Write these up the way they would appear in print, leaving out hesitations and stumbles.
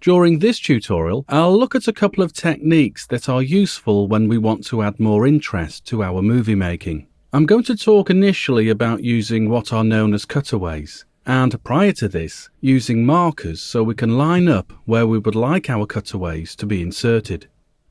During this tutorial, I'll look at a couple of techniques that are useful when we want to add more interest to our movie making. I'm going to talk initially about using what are known as cutaways, and prior to this, using markers so we can line up where we would like our cutaways to be inserted.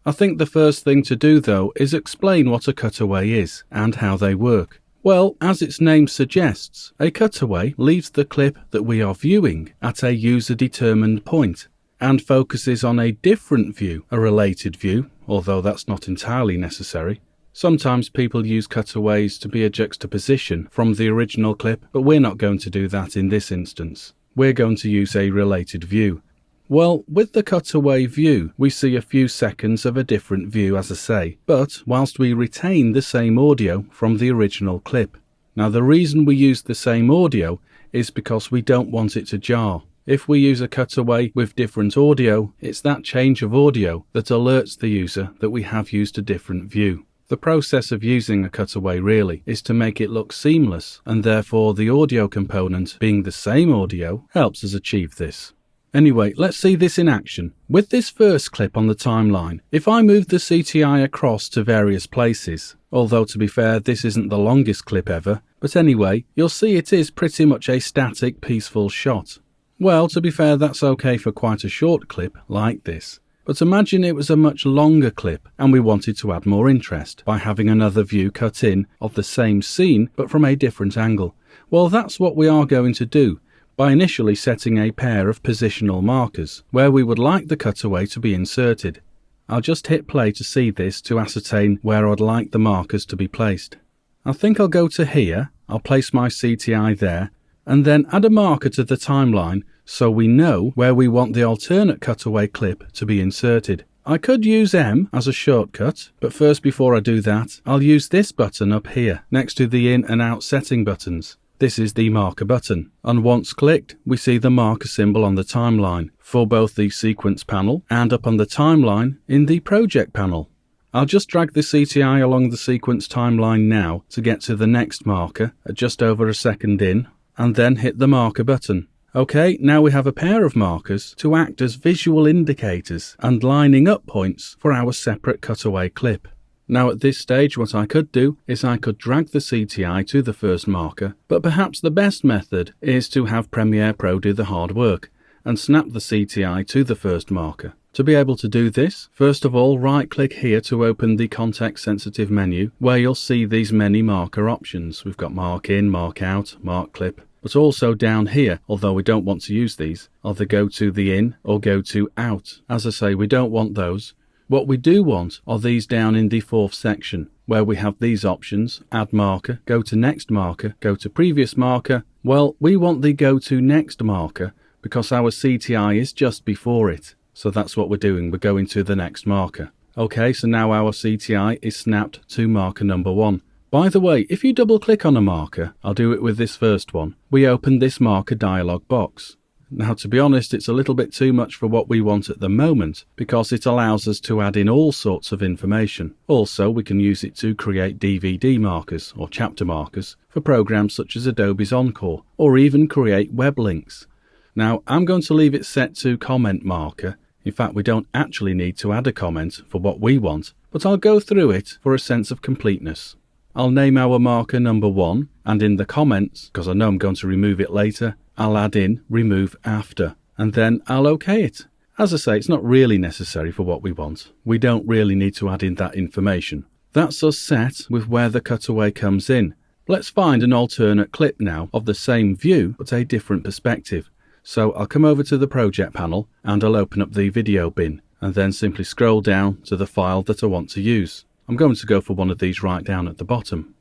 I think the first thing to do though is explain what a cutaway is and how they work. Well, as its name suggests, a cutaway leaves the clip that we are viewing at a user-determined point and focuses on a different view, a related view, although that's not entirely necessary. Sometimes people use cutaways to be a juxtaposition from the original clip, but we're not going to do that in this instance. We're going to use a related view. Well, with the cutaway view, we see a few seconds of a different view, as I say, but whilst we retain the same audio from the original clip. Now, the reason we use the same audio is because we don't want it to jar. If we use a cutaway with different audio, it's that change of audio that alerts the user that we have used a different view. The process of using a cutaway really is to make it look seamless, and therefore the audio component, being the same audio, helps us achieve this. Anyway, let's see this in action. With this first clip on the timeline, if I move the CTI across to various places, although to be fair this isn't the longest clip ever, but anyway, you'll see it is pretty much a static, peaceful shot. Well, to be fair, that's okay for quite a short clip like this. But imagine it was a much longer clip and we wanted to add more interest by having another view cut in of the same scene but from a different angle. Well, that's what we are going to do by initially setting a pair of positional markers where we would like the cutaway to be inserted. I'll just hit play to see this to ascertain where I'd like the markers to be placed. I think I'll go to here, I'll place my CTI there, and then add a marker to the timeline so we know where we want the alternate cutaway clip to be inserted. I could use M as a shortcut, but first before I do that, I'll use this button up here next to the in and out setting buttons. This is the marker button, and once clicked, we see the marker symbol on the timeline for both the sequence panel and up on the timeline in the project panel. I'll just drag the CTI along the sequence timeline now to get to the next marker at just over a second in, and then hit the marker button. Okay, now we have a pair of markers to act as visual indicators and lining up points for our separate cutaway clip. Now at this stage what I could do is I could drag the CTI to the first marker, but perhaps the best method is to have Premiere Pro do the hard work and snap the CTI to the first marker. To be able to do this, first of all right click here to open the context sensitive menu where you'll see these many marker options. We've got mark in, mark out, mark clip. But also down here, although we don't want to use these, either go to the in or go to out. As I say, we don't want those. What we do want are these down in the fourth section, where we have these options: add marker, go to next marker, go to previous marker. Well, we want the go to next marker because our CTI is just before it. So that's what we're doing, we're going to the next marker. Okay, so now our CTI is snapped to marker number 1. By the way, if you double click on a marker, I'll do it with this first one, we open this marker dialog box. Now to be honest, it's a little bit too much for what we want at the moment because it allows us to add in all sorts of information. Also, we can use it to create DVD markers or chapter markers for programs such as Adobe's Encore, or even create web links. Now I'm going to leave it set to comment marker. In fact, we don't actually need to add a comment for what we want, but I'll go through it for a sense of completeness. I'll name our marker number 1, and in the comments, because I know I'm going to remove it later, I'll add in remove after, and then I'll OK it. As I say, it's not really necessary for what we want. We don't really need to add in that information. That's us set with where the cutaway comes in. Let's find an alternate clip now of the same view, but a different perspective. So I'll come over to the project panel and I'll open up the video bin, and then simply scroll down to the file that I want to use. I'm going to go for one of these right down at the bottom.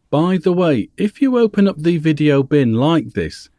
By the way, if you open up the video bin like this,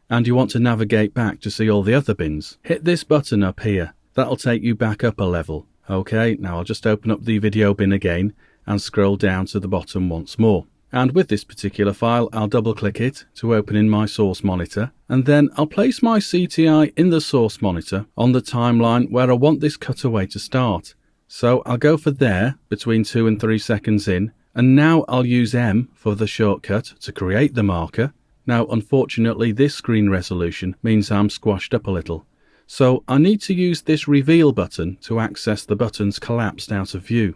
and you want to navigate back to see all the other bins, hit this button up here. That'll take you back up a level. Okay, now I'll just open up the video bin again and scroll down to the bottom once more. And with this particular file, I'll double click it to open in my source monitor, and then I'll place my CTI in the source monitor on the timeline where I want this cutaway to start. So I'll go for there, between 2 and 3 seconds in, and now I'll use M for the shortcut to create the marker. Now unfortunately this screen resolution means I'm squashed up a little, So I need to use this reveal button to access the buttons collapsed out of view.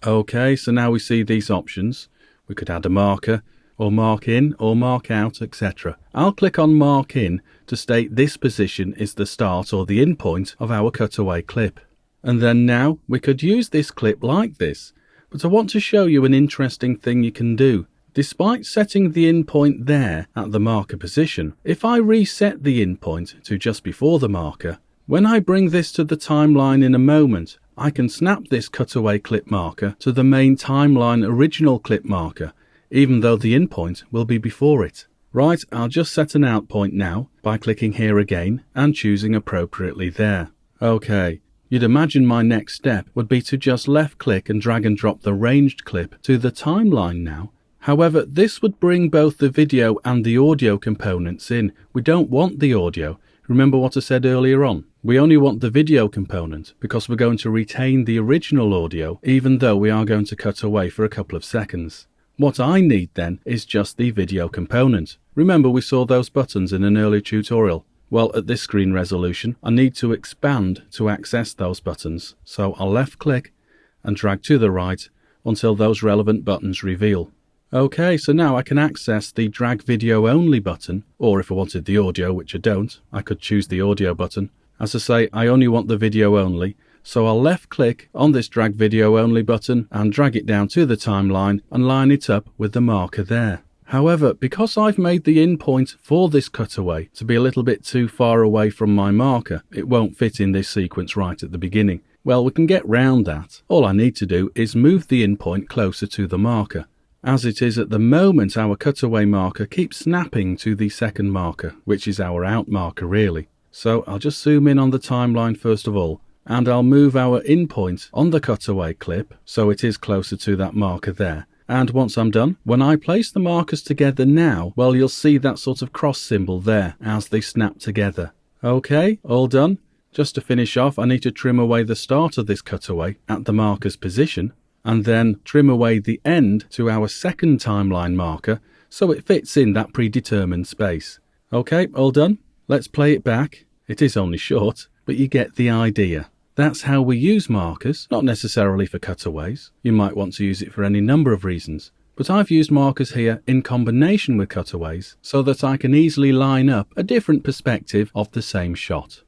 Okay, so now we see these options. We could add a marker, or mark in, or mark out, etc. I'll click on mark in to state this position is the start or the end point of our cutaway clip. And then now we could use this clip like this, but I want to show you an interesting thing you can do. Despite setting the in point there at the marker position, if I reset the in point to just before the marker, when I bring this to the timeline in a moment, I can snap this cutaway clip marker to the main timeline original clip marker, even though the in point will be before it. Right, I'll just set an out point now by clicking here again and choosing appropriately there. Okay, you'd imagine my next step would be to just left click and drag and drop the ranged clip to the timeline now. However, this would bring both the video and the audio components in. We don't want the audio. Remember what I said earlier on? We only want the video component because we're going to retain the original audio even though we are going to cut away for a couple of seconds. What I need then is just the video component. Remember we saw those buttons in an earlier tutorial? Well, at this screen resolution, I need to expand to access those buttons. So I'll left click and drag to the right until those relevant buttons reveal. Okay, so now I can access the drag video only button, or if I wanted the audio, which I don't, I could choose the audio button. As I say, I only want the video only, so I'll left click on this drag video only button and drag it down to the timeline and line it up with the marker there. However, because I've made the in point for this cutaway to be a little bit too far away from my marker, it won't fit in this sequence right at the beginning. Well, we can get round that. All I need to do is move the in point closer to the marker. As it is at the moment, our cutaway marker keeps snapping to the second marker, which is our out marker really. So I'll just zoom in on the timeline first of all, and I'll move our in point on the cutaway clip so it is closer to that marker there. And once I'm done, when I place the markers together now, well, you'll see that sort of cross symbol there as they snap together. Okay, all done. Just to finish off, I need to trim away the start of this cutaway at the marker's position, and then trim away the end to our second timeline marker so it fits in that predetermined space. Okay, all done. Let's play it back. It is only short, but you get the idea. That's how we use markers, not necessarily for cutaways. You might want to use it for any number of reasons, but I've used markers here in combination with cutaways so that I can easily line up a different perspective of the same shot.